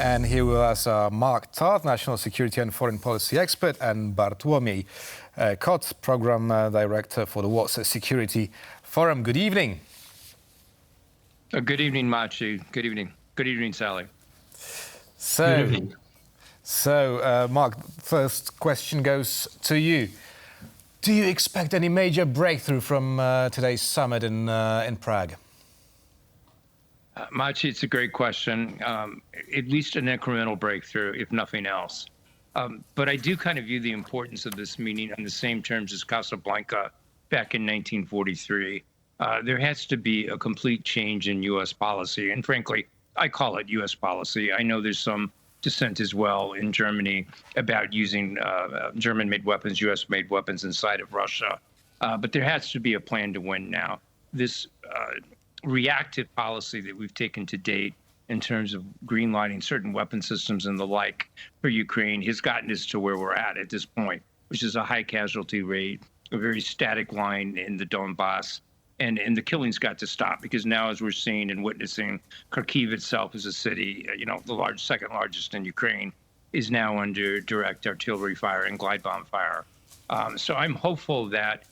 And here with us are Mark Toth, National Security and Foreign Policy Expert, and Bartłomiej Kot, Program Director for the Warsaw Security Forum. Good evening. Good evening, Maciej. Good evening. Good evening, Sally. Good evening. So, Mark, first question goes to you. Do you expect any major breakthrough from today's summit in Prague? Maciej, it's a great question. At least an incremental breakthrough, if nothing else. But I do kind of view the importance of this meeting on the same terms as Casablanca back in 1943. There has to be a complete change in U.S. policy. And frankly, I call it U.S. policy. I know there's some dissent as well in Germany about using German-made weapons, U.S.-made weapons inside of Russia. But there has to be a plan to win now. This reactive policy that we've taken to date in terms of greenlighting certain weapon systems and the like for Ukraine has gotten us to where we're at this point, which is a high casualty rate, a very static line in the Donbass. And the killings got to stop because now, as we're seeing and witnessing, Kharkiv itself is a city, the second largest in Ukraine, is now under direct artillery fire and glide bomb fire. So I'm hopeful that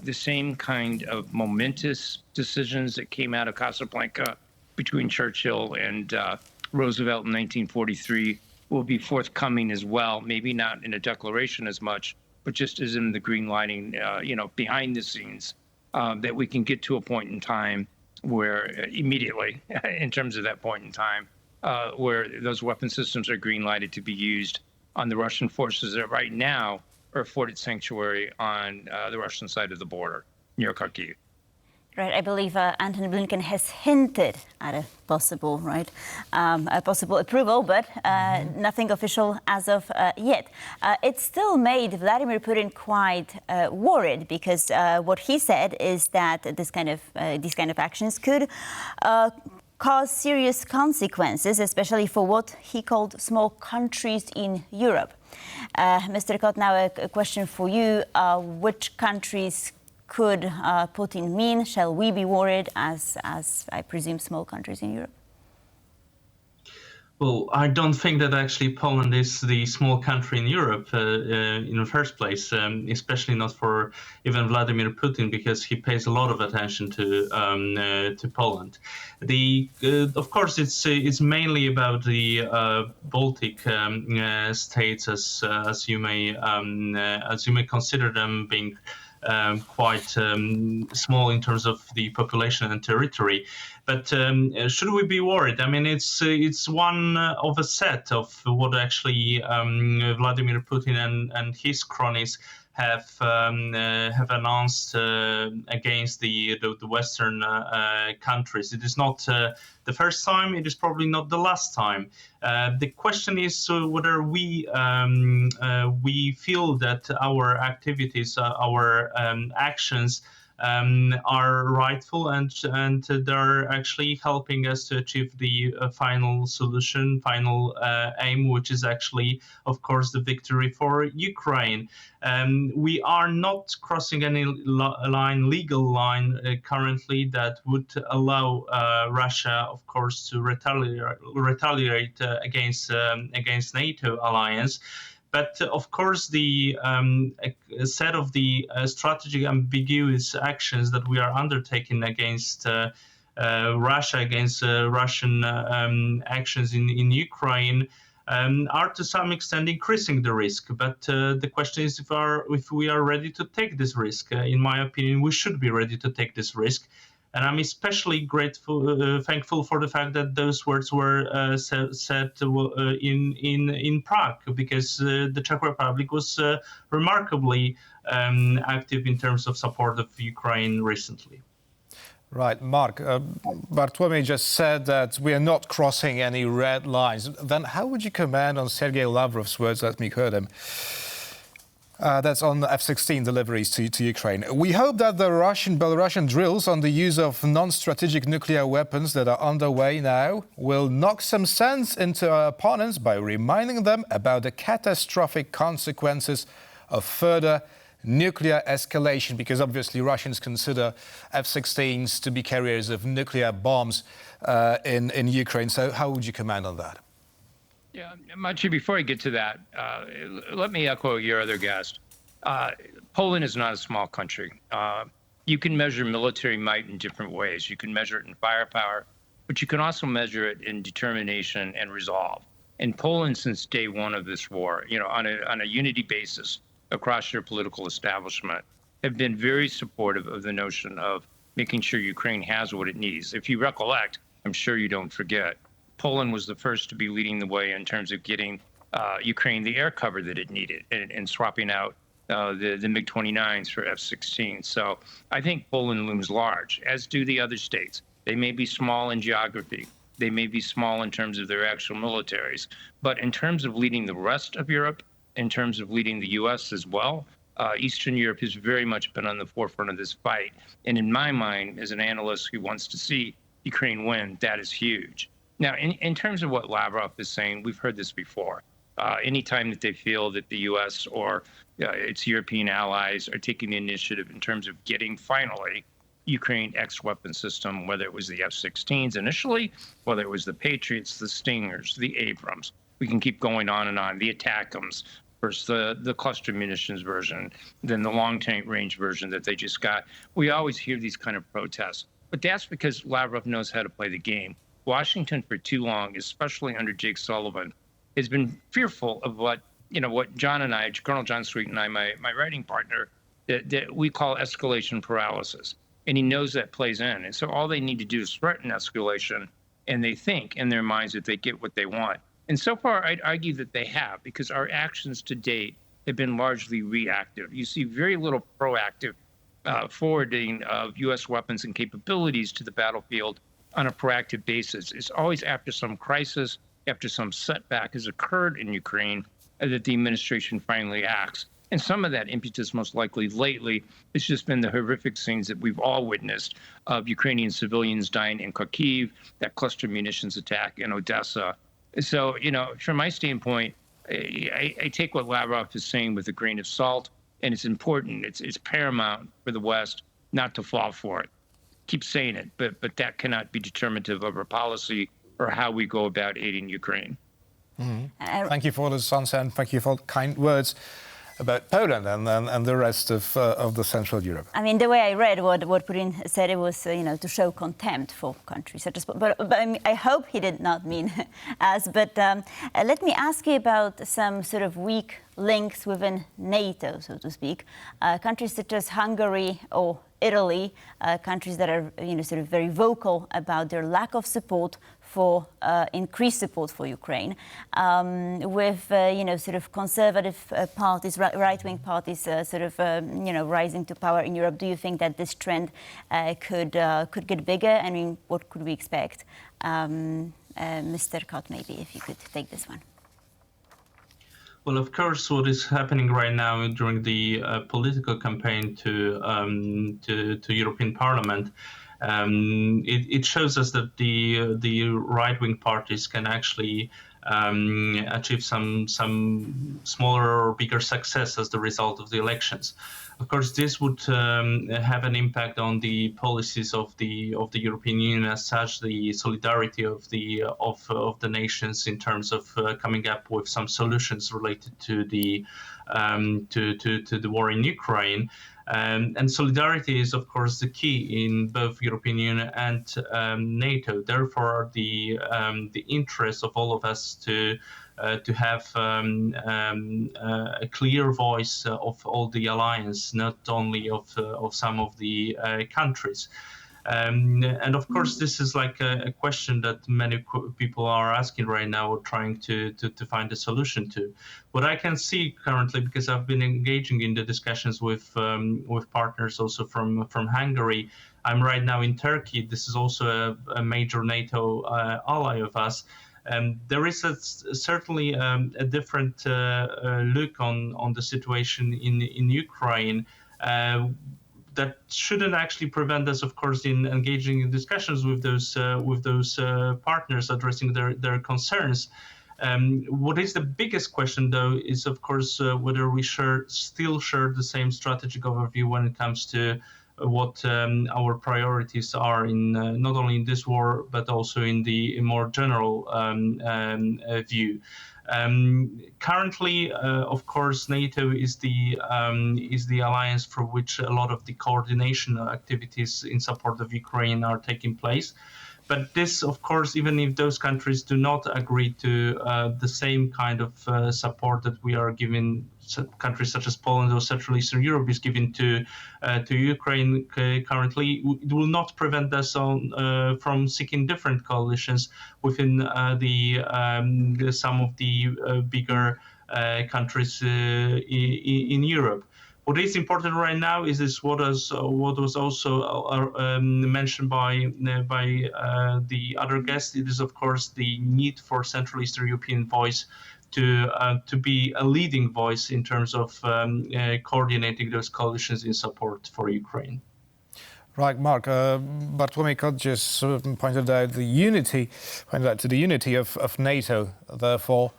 the same kind of momentous decisions that came out of Casablanca between Churchill and Roosevelt in 1943 will be forthcoming as well. Maybe not in a declaration as much, but just as in the green lighting, behind the scenes. That we can get to a point in time where immediately, in terms of that point in time, where those weapon systems are green lighted to be used on the Russian forces that right now are afforded sanctuary on the Russian side of the border near Kharkiv. Right, I believe Antony Blinken has hinted at a possible, approval, but nothing official as of yet. It still made Vladimir Putin quite worried because what he said is that these kind of actions could cause serious consequences, especially for what he called small countries in Europe. Mr. Kot, now a question for you: which countries could Putin mean? Shall we be worried as I presume, small countries in Europe? Well, I don't think that actually Poland is the small country in Europe in the first place, especially not for even Vladimir Putin, because he pays a lot of attention to Poland. Of course, it's mainly about the Baltic states, as you may consider them being quite small in terms of the population and territory. But should we be worried? I mean, it's one of a set of what actually Vladimir Putin and his cronies have announced against the Western countries. It is not the first time. It is probably not the last time. The question is whether we feel that our activities, our actions are rightful and they're actually helping us to achieve the final solution, final aim, which is actually, of course, the victory for Ukraine. We are not crossing any legal line currently that would allow Russia, of course, to retaliate against NATO alliance. But of course, the set of the strategic ambiguous actions that we are undertaking against Russia, against Russian actions in Ukraine, are to some extent increasing the risk. But the question is if we are ready to take this risk. In my opinion, we should be ready to take this risk. And I'm especially thankful for the fact that those words were said in Prague, because the Czech Republic was remarkably active in terms of support of Ukraine recently. Right, Mark, Bartłomiej just said that we are not crossing any red lines. Then how would you comment on Sergei Lavrov's words? Let me hear them. That's on the F-16 deliveries to Ukraine. We hope that the Belarusian drills on the use of non-strategic nuclear weapons that are underway now will knock some sense into our opponents by reminding them about the catastrophic consequences of further nuclear escalation, because obviously Russians consider F-16s to be carriers of nuclear bombs in Ukraine. So how would you comment on that? Yeah, Maciej, before I get to that, let me echo your other guest. Poland is not a small country. You can measure military might in different ways. You can measure it in firepower, but you can also measure it in determination and resolve. And Poland, since day one of this war, on a unity basis across their political establishment, have been very supportive of the notion of making sure Ukraine has what it needs. If you recollect, I'm sure you don't forget, Poland was the first to be leading the way in terms of getting Ukraine the air cover that it needed and swapping out the MiG-29s for F-16. So I think Poland looms large, as do the other states. They may be small in geography. They may be small in terms of their actual militaries. But in terms of leading the rest of Europe, in terms of leading the U.S. as well, Eastern Europe has very much been on the forefront of this fight. And in my mind, as an analyst who wants to see Ukraine win, that is huge. Now, in terms of what Lavrov is saying, we've heard this before. Anytime that they feel that the U.S. or its European allies are taking the initiative in terms of getting finally Ukraine X weapon system, whether it was the F-16s initially, whether it was the Patriots, the Stingers, the Abrams, we can keep going on, the ATACMS, first the cluster munitions version, then the long range version that they just got. We always hear these kind of protests, but that's because Lavrov knows how to play the game. Washington for too long, especially under Jake Sullivan, has been fearful of what John and I, Colonel John Sweet and I, my writing partner, that we call escalation paralysis. And he knows that plays in. And so all they need to do is threaten escalation, and they think in their minds that they get what they want. And so far, I'd argue that they have, because our actions to date have been largely reactive. You see very little proactive forwarding of U.S. weapons and capabilities to the battlefield on a proactive basis. It's always after some crisis, after some setback has occurred in Ukraine, that the administration finally acts. And some of that impetus, most likely lately, has just been the horrific scenes that we've all witnessed of Ukrainian civilians dying in Kharkiv, that cluster munitions attack in Odessa. So, from my standpoint, I take what Lavrov is saying with a grain of salt, and it's important. It's paramount for the West not to fall for it. Keep saying it, but that cannot be determinative of our policy or how we go about aiding Ukraine. Mm-hmm. Thank you for this answer, and thank you for kind words about Poland and the rest of the Central Europe. I mean, the way I read what Putin said, it was, to show contempt for countries such as... But I hope he did not mean us. But let me ask you about some sort of weak links within NATO, so to speak. Countries such as Hungary or Italy, countries that are, sort of very vocal about their lack of support for increased support for Ukraine, with sort of conservative parties, right-wing parties, sort of rising to power in Europe. Do you think that this trend could get bigger? I mean, what could we expect? Mr. Kot, maybe if you could take this one. Well, of course, what is happening right now during the political campaign to European Parliament, it shows us that the right-wing parties can actually achieve some smaller or bigger success as the result of the elections. Of course, this would have an impact on the policies of the European Union as such, the solidarity of the nations in terms of coming up with some solutions related to the war in Ukraine. And solidarity is, of course, the key in both European Union and NATO. Therefore, the interest of all of us to have a clear voice of all the alliance, not only of some of the countries. And of course, this is like a question that many people are asking right now, or trying to find a solution to. What I can see currently, because I've been engaging in the discussions with partners also from Hungary. I'm right now in Turkey. This is also a major NATO ally of us. There is certainly a different look on the situation in Ukraine. That shouldn't actually prevent us, of course, in engaging in discussions with those partners, addressing their concerns. What is the biggest question, though, is, of course, whether we still share the same strategic overview when it comes to what our priorities are in not only in this war, but also in the more general view. Currently, of course, NATO is the alliance for which a lot of the coordination activities in support of Ukraine are taking place. But this, of course, even if those countries do not agree to the same kind of support that we are giving countries such as Poland or Central Eastern Europe is giving to Ukraine currently, it will not prevent us from seeking different coalitions within some of the bigger countries in Europe. What is important right now is what was also mentioned by the other guests. It is, of course, the need for Central Eastern European voice to be a leading voice in terms of coordinating those coalitions in support for Ukraine. Right, Mark. Bartłomiej Kot just pointed out to the unity of NATO. Therefore,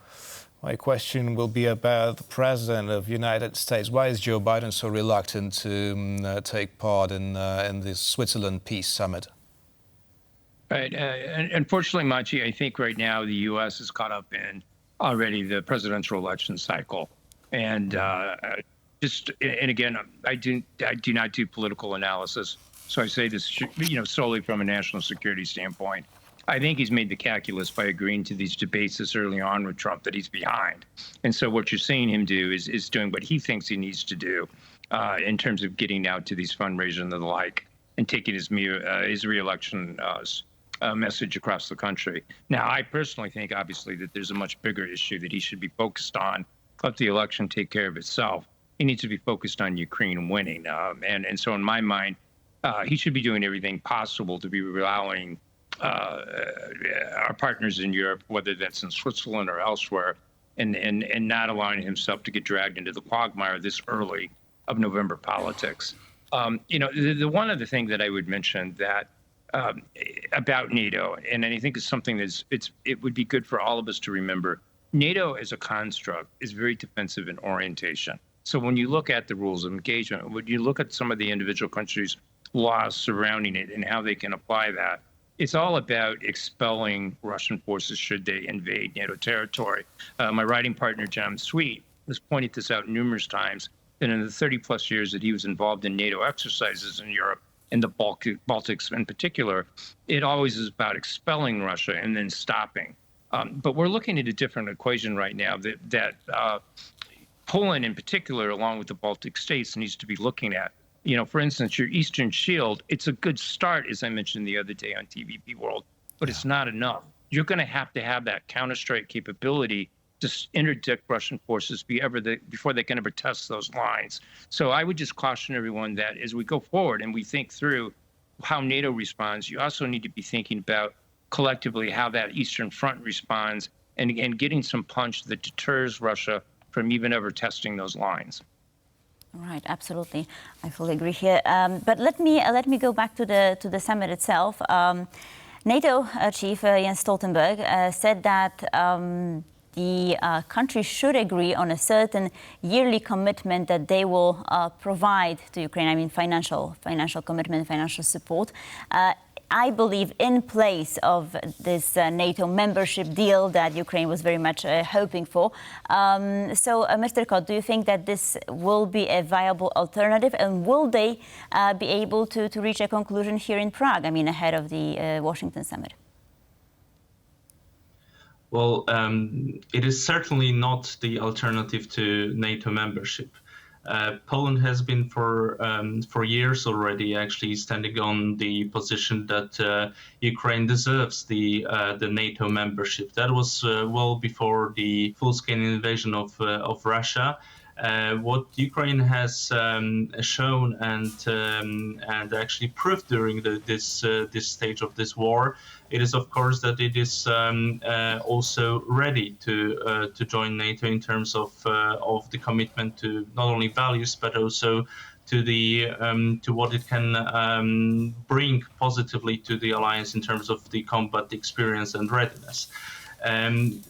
my question will be about the President of the United States. Why is Joe Biden so reluctant to take part in this Switzerland Peace Summit? Right. Unfortunately, Maciej, I think right now the U.S. is caught up in already the presidential election cycle. And again, I do not do political analysis. So I say this, solely from a national security standpoint. I think he's made the calculus by agreeing to these debates this early on with Trump that he's behind. And so what you're seeing him do is doing what he thinks he needs to do in terms of getting out to these fundraisers and the like, and taking his re-election message across the country. Now, I personally think, obviously, that there's a much bigger issue that he should be focused on. Let the election take care of itself. He needs to be focused on Ukraine winning. And so in my mind, he should be doing everything possible to be allowing our partners in Europe, whether that's in Switzerland or elsewhere, and not allowing himself to get dragged into the quagmire this early of November politics. The one other thing that I would mention that about NATO, and I think is something it would be good for all of us to remember. NATO as a construct is very defensive in orientation. So when you look at the rules of engagement, when you look at some of the individual countries' laws surrounding it and how they can apply that, it's all about expelling Russian forces should they invade NATO territory. My writing partner, John Sweet, has pointed this out numerous times, that in the 30-plus years that he was involved in NATO exercises in Europe, in the Baltics in particular, it always is about expelling Russia and then stopping. But we're looking at a different equation right now that Poland in particular, along with the Baltic states, needs to be looking at. For instance, your Eastern Shield, it's a good start, as I mentioned the other day on TVP World, but it's not enough. You're going to have that counterstrike capability to interdict Russian forces before they can ever test those lines. So I would just caution everyone that as we go forward and we think through how NATO responds, you also need to be thinking about collectively how that Eastern Front responds and getting some punch that deters Russia from even ever testing those lines. Right, absolutely. I fully agree here. But let me go back to the summit itself. NATO chief Jens Stoltenberg said that the countries should agree on a certain yearly commitment that they will provide to Ukraine. I mean, financial commitment, financial support. I believe in place of this NATO membership deal that Ukraine was very much hoping for. So, Mr. Kot, do you think that this will be a viable alternative, and will they be able to reach a conclusion here in Prague, I mean, ahead of the Washington summit? Well, it is certainly not the alternative to NATO membership. Poland has been for years already actually standing on the position that Ukraine deserves the NATO membership. That was well before the full-scale invasion of Russia. What Ukraine has shown and actually proved during this stage of this war, it is of course that it is also ready to join NATO in terms of the commitment to not only values but also to the to what it can bring positively to the alliance in terms of the combat experience and readiness.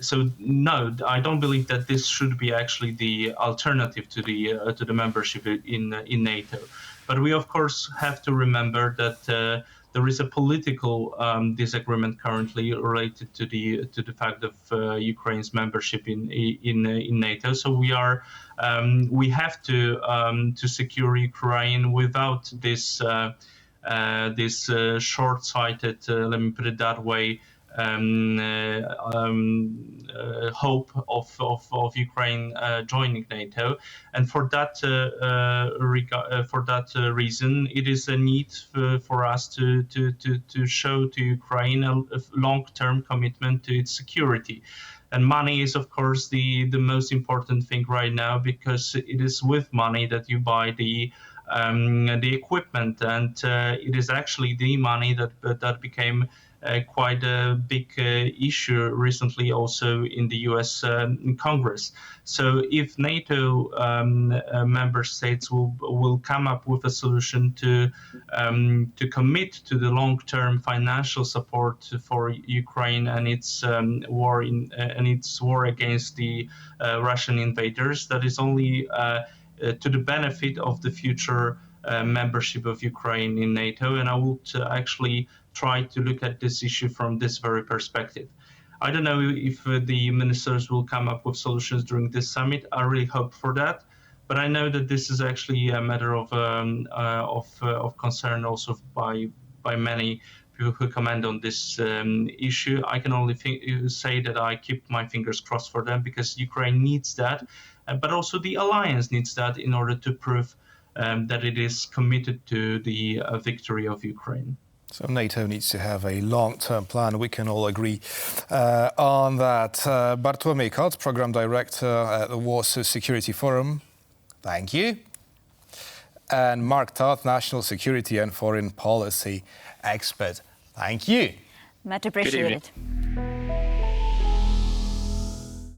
So no, I don't believe that this should be actually the alternative to the membership in NATO. But we of course have to remember that there is a political disagreement currently related to the fact of Ukraine's membership in NATO. So we have to secure Ukraine without this short-sighted, let me put it that way, hope of Ukraine joining NATO, and for that reason, it is a need for us to show to Ukraine a long-term commitment to its security. And money is, of course, the most important thing right now, because it is with money that you buy the equipment, and it is actually the money that became quite a big issue recently also in the US Congress. So if NATO member states will come up with a solution to commit to the long-term financial support for Ukraine and its war against the Russian invaders, that is only to the benefit of the future membership of Ukraine in NATO. And I would actually try to look at this issue from this very perspective. I don't know if the ministers will come up with solutions during this summit. I really hope for that. But I know that this is actually a matter of concern also by many people who comment on this issue. I can only say that I keep my fingers crossed for them, because Ukraine needs that, but also the alliance needs that in order to prove that it is committed to the victory of Ukraine. So NATO needs to have a long-term plan. We can all agree on that. Bartłomiej Kot, Program Director at the Warsaw Security Forum. Thank you. And Mark Toth, National Security and Foreign Policy Expert. Thank you. Much appreciated.